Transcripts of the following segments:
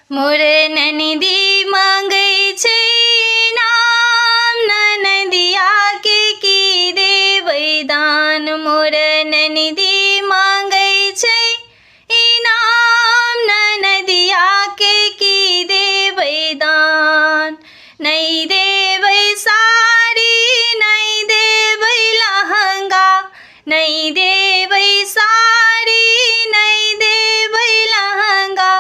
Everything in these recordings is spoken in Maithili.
मोर ननदी मांगै छै नाम, ननदिया के की देबै दान। मोर ननदी मांगै छै इनाम, ननदिया के की देबै दान। नहीं देबै साड़ी, नहीं देबै लहंगा, नहीं देबै साड़ी, नहीं देबै लहंगा।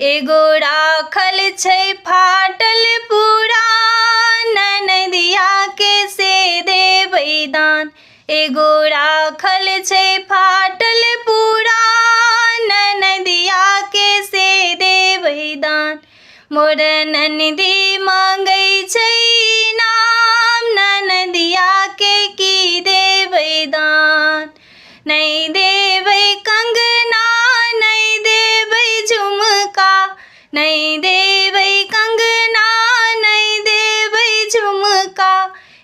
एगो राखल छै फाटल पुरान, ननदिया के से देबै दान। एगो राखल छै फाटल पुरान, ननदिया के से देबै दान। मोर ननदी मांगै छै नाम, ननदिया के की देबै दान। नहीं देबै कंगना, नहीं देबै झुमका, नहीं देबै कंगना, नहीं देबै झुमका।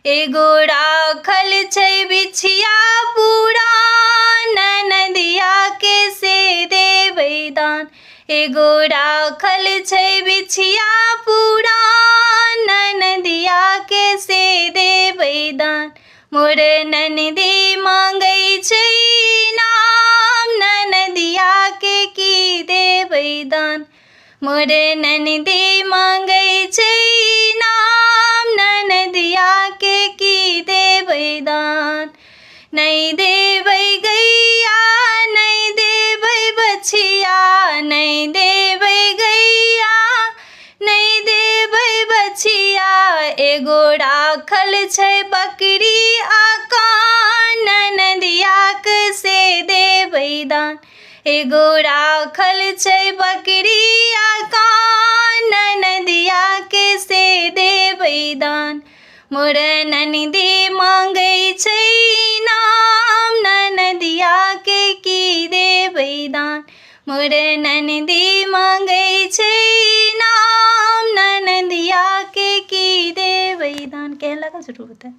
एगो राखल छै बिछिया पुरान, ननदिया के से देबै दान। एगो राखल छै बिछिया पुरान, ननदिया के से देबै दान। मोर ननदी मांगै छै नाम, ननदिया के की देबै दान। मोर ननदी मांगै छै नाम, ननदिया के की देबै दान। नहीं देबै गैया, नहीं देबै बछिया, नहीं देबै गैया, नहीं देबै बछिया। एगो राखल छै बकरी आ कान, ननदिया के से देबै दान। एगो राखल छै बकरी आ कान, ननदिया के से देबै दान। मोर ननदी मांगै छै नाम, ननदिया के की देबै दान। मोर ननदी मांगै छै नाम, ननदिया के की देबै दान। केहन लागल से तू बता।